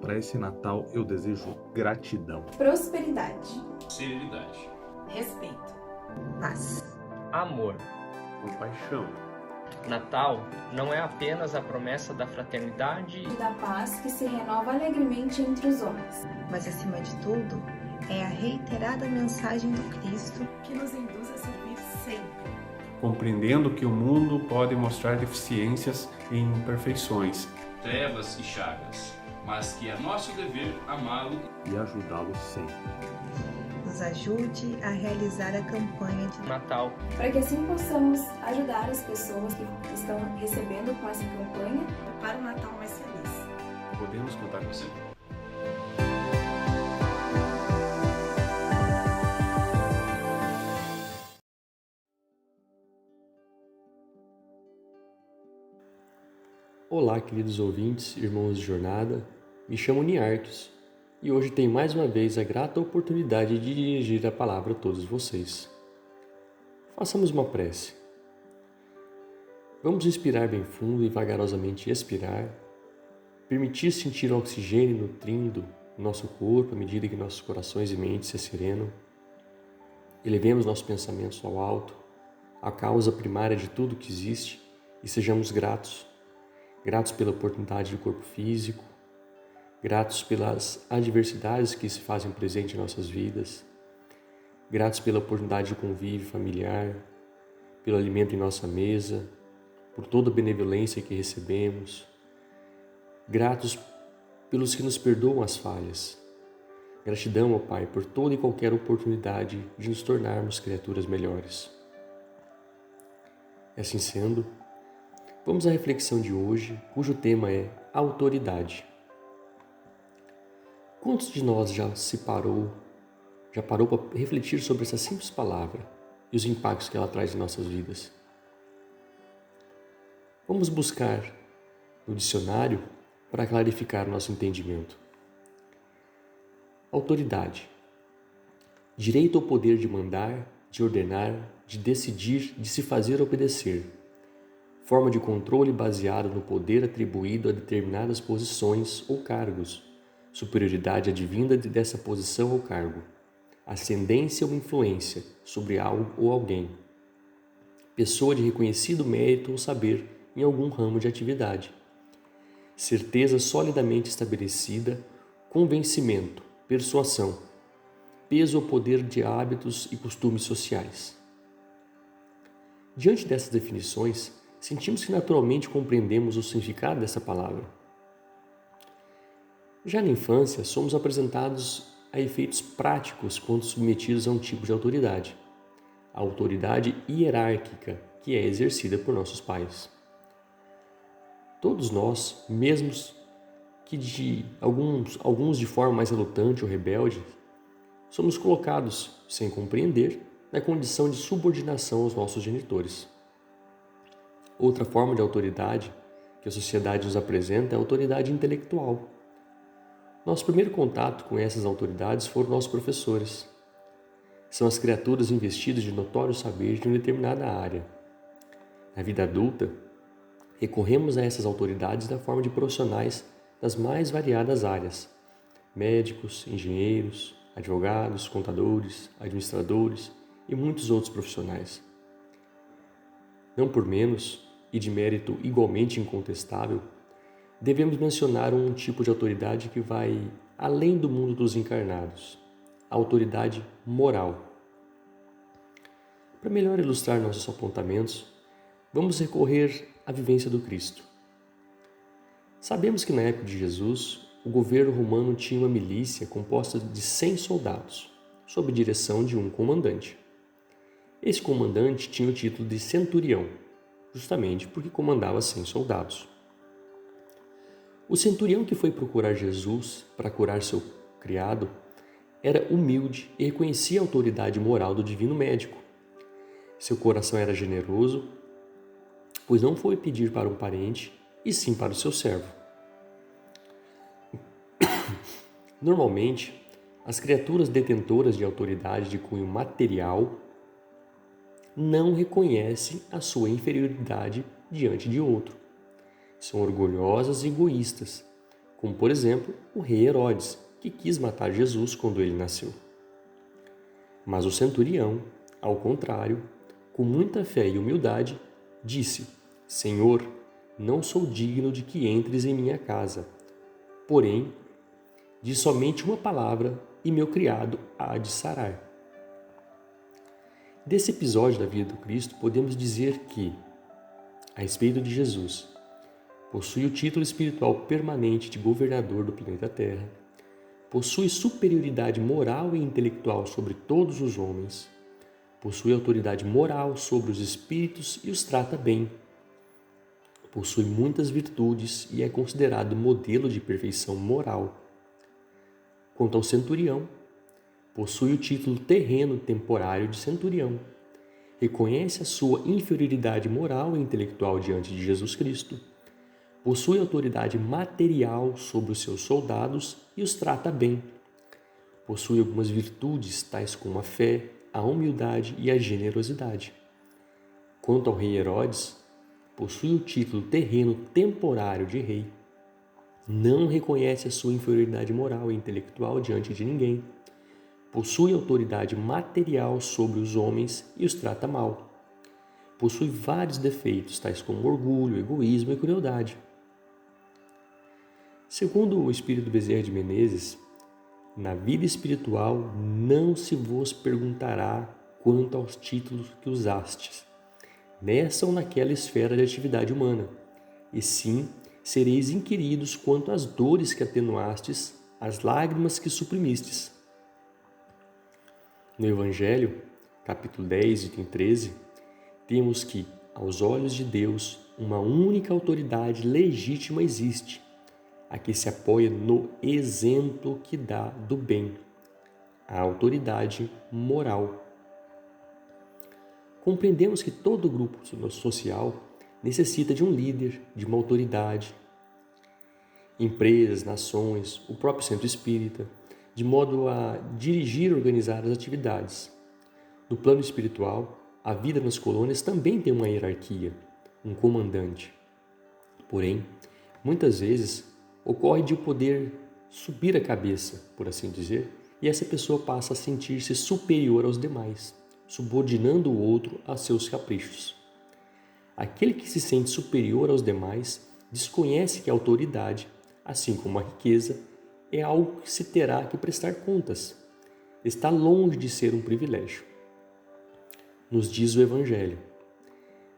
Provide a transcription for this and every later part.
Para esse Natal eu desejo gratidão, prosperidade, serenidade, respeito, paz, amor. compaixão, Natal não é apenas a promessa da fraternidade e da paz que se renova alegremente entre os homens, mas acima de tudo é a reiterada mensagem do Cristo que nos induz a servir sempre, compreendendo que o mundo pode mostrar deficiências e imperfeições, trevas e chagas, mas que é nosso dever amá-lo e ajudá-lo sempre. nos ajude a realizar a campanha de Natal. para que assim possamos ajudar as pessoas que estão recebendo com essa campanha para o Natal mais feliz. Podemos contar com você? Olá, queridos ouvintes, irmãos de jornada, me chamo Niarques e hoje tenho mais uma vez a grata oportunidade de dirigir a palavra a todos vocês. Façamos uma prece. Vamos inspirar bem fundo e vagarosamente expirar, permitir sentir o oxigênio nutrindo o nosso corpo à medida que nossos corações e mentes se serenam. Elevemos nossos pensamentos ao alto, à causa primária de tudo que existe e sejamos gratos pela oportunidade do corpo físico, gratos pelas adversidades que se fazem presente em nossas vidas, gratos pela oportunidade de convívio familiar, pelo alimento em nossa mesa, por toda a benevolência que recebemos, gratos pelos que nos perdoam as falhas. Gratidão, ó Pai, por toda e qualquer oportunidade de nos tornarmos criaturas melhores. Assim sendo, vamos à reflexão de hoje, cujo tema é autoridade. Quantos de nós já parou para refletir sobre essa simples palavra e os impactos que ela traz em nossas vidas? Vamos buscar no dicionário para clarificar nosso entendimento. Autoridade. Direito ou poder de mandar, de ordenar, de decidir, de se fazer obedecer. Forma de controle baseada no poder atribuído a determinadas posições ou cargos, superioridade advinda dessa posição ou cargo, ascendência ou influência sobre algo ou alguém, pessoa de reconhecido mérito ou saber em algum ramo de atividade, certeza solidamente estabelecida, convencimento, persuasão, peso ou poder de hábitos e costumes sociais. Diante dessas definições, sentimos que naturalmente compreendemos o significado dessa palavra. Já na infância, somos apresentados a efeitos práticos quando submetidos a um tipo de autoridade, a autoridade hierárquica que é exercida por nossos pais. Todos nós, mesmo que alguns de forma mais relutante ou rebelde, somos colocados, sem compreender, na condição de subordinação aos nossos genitores. Outra forma de autoridade que a sociedade nos apresenta é a autoridade intelectual. Nosso primeiro contato com essas autoridades foram nossos professores. São as criaturas investidas de notório saber de uma determinada área. Na vida adulta, recorremos a essas autoridades da forma de profissionais das mais variadas áreas: médicos, engenheiros, advogados, contadores, administradores e muitos outros profissionais. Não por menos, e de mérito igualmente incontestável, devemos mencionar um tipo de autoridade que vai além do mundo dos encarnados, a autoridade moral. Para melhor ilustrar nossos apontamentos, vamos recorrer à vivência do Cristo. Sabemos que na época de Jesus, o governo romano tinha uma milícia composta de 100 soldados, sob direção de um comandante. Esse comandante tinha o título de centurião, justamente porque comandava 100 soldados. O centurião que foi procurar Jesus para curar seu criado era humilde e reconhecia a autoridade moral do divino médico. Seu coração era generoso, pois não foi pedir para um parente, e sim para o seu servo. Normalmente, as criaturas detentoras de autoridade de cunho material não reconhecem a sua inferioridade diante de outro. São orgulhosas e egoístas, como por exemplo o rei Herodes, que quis matar Jesus quando ele nasceu. Mas o centurião, ao contrário, com muita fé e humildade, disse: Senhor, não sou digno de que entres em minha casa. Porém, diz somente uma palavra e meu criado há de sarar. Desse episódio da vida do Cristo, podemos dizer que, a respeito de Jesus, possui o título espiritual permanente de governador do planeta Terra, possui superioridade moral e intelectual sobre todos os homens, possui autoridade moral sobre os espíritos e os trata bem, possui muitas virtudes e é considerado modelo de perfeição moral. Quanto ao centurião, possui o título terreno temporário de centurião, reconhece a sua inferioridade moral e intelectual diante de Jesus Cristo, possui autoridade material sobre os seus soldados e os trata bem, possui algumas virtudes tais como a fé, a humildade e a generosidade. Quanto ao rei Herodes, possui o título terreno temporário de rei, não reconhece a sua inferioridade moral e intelectual diante de ninguém, possui autoridade material sobre os homens e os trata mal. Possui vários defeitos, tais como orgulho, egoísmo e crueldade. Segundo o espírito Bezerra de Menezes, na vida espiritual não se vos perguntará quanto aos títulos que usastes, nessa ou naquela esfera de atividade humana, e sim sereis inquiridos quanto às dores que atenuastes, às lágrimas que suprimistes. No Evangelho, capítulo 10, item 13, temos que, aos olhos de Deus, uma única autoridade legítima existe, a que se apoia no exemplo que dá do bem, a autoridade moral. Compreendemos que todo grupo social necessita de um líder, de uma autoridade. Empresas, nações, o próprio centro espírita, de modo a dirigir e organizar as atividades. No plano espiritual, a vida nas colônias também tem uma hierarquia, um comandante. Porém, muitas vezes ocorre de o poder subir a cabeça, por assim dizer, e essa pessoa passa a sentir-se superior aos demais, subordinando o outro a seus caprichos. Aquele que se sente superior aos demais desconhece que a autoridade, assim como a riqueza, é algo que se terá que prestar contas. Está longe de ser um privilégio. Nos diz o Evangelho: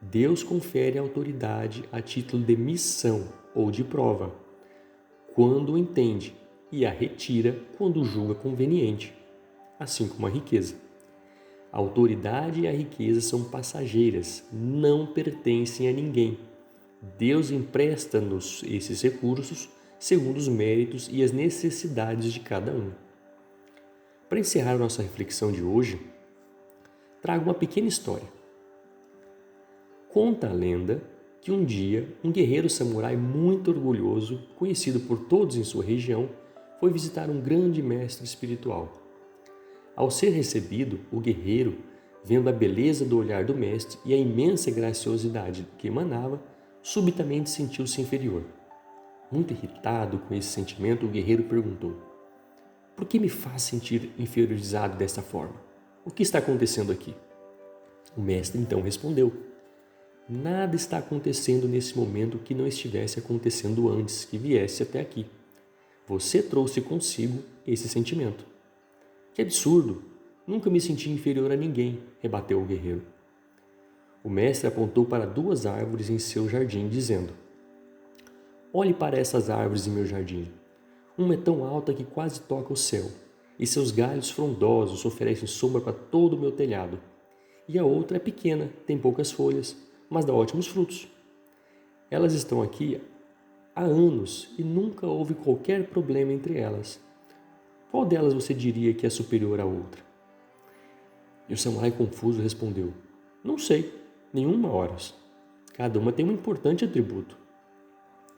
Deus confere a autoridade a título de missão ou de prova, quando o entende, e a retira quando julga conveniente, assim como a riqueza. A autoridade e a riqueza são passageiras, não pertencem a ninguém. Deus empresta-nos esses recursos segundo os méritos e as necessidades de cada um. Para encerrar nossa reflexão de hoje, trago uma pequena história. Conta a lenda que um dia um guerreiro samurai muito orgulhoso, conhecido por todos em sua região, foi visitar um grande mestre espiritual. Ao ser recebido, o guerreiro, vendo a beleza do olhar do mestre e a imensa graciosidade que emanava, subitamente sentiu-se inferior. Muito irritado com esse sentimento, o guerreiro perguntou: por que me faz sentir inferiorizado desta forma? O que está acontecendo aqui? O mestre então respondeu: nada está acontecendo nesse momento que não estivesse acontecendo antes que viesse até aqui. Você trouxe consigo esse sentimento. Que absurdo! Nunca me senti inferior a ninguém, rebateu o guerreiro. O mestre apontou para 2 árvores em seu jardim, dizendo: olhe para essas árvores em meu jardim. Uma é tão alta que quase toca o céu, e seus galhos frondosos oferecem sombra para todo o meu telhado. E a outra é pequena, tem poucas folhas, mas dá ótimos frutos. Elas estão aqui há anos e nunca houve qualquer problema entre elas. Qual delas você diria que é superior à outra? E o samurai confuso respondeu: não sei, nenhuma, horas. Cada uma tem um importante atributo.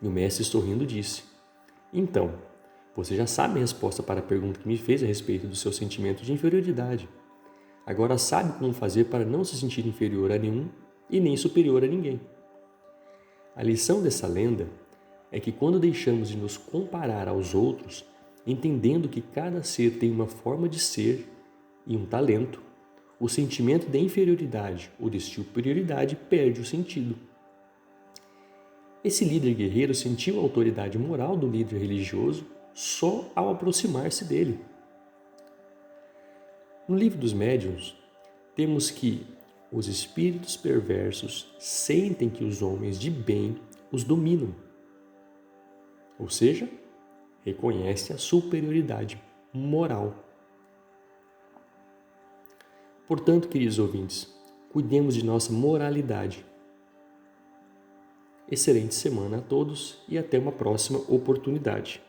E o mestre, sorrindo, disse: então, você já sabe a resposta para a pergunta que me fez a respeito do seu sentimento de inferioridade. Agora sabe como fazer para não se sentir inferior a nenhum e nem superior a ninguém. A lição dessa lenda é que quando deixamos de nos comparar aos outros, entendendo que cada ser tem uma forma de ser e um talento, o sentimento de inferioridade ou de superioridade perde o sentido. Esse líder guerreiro sentiu a autoridade moral do líder religioso só ao aproximar-se dele. No livro dos médiuns, temos que os espíritos perversos sentem que os homens de bem os dominam, ou seja, reconhecem a superioridade moral. Portanto, queridos ouvintes, cuidemos de nossa moralidade. Excelente semana a todos e até uma próxima oportunidade.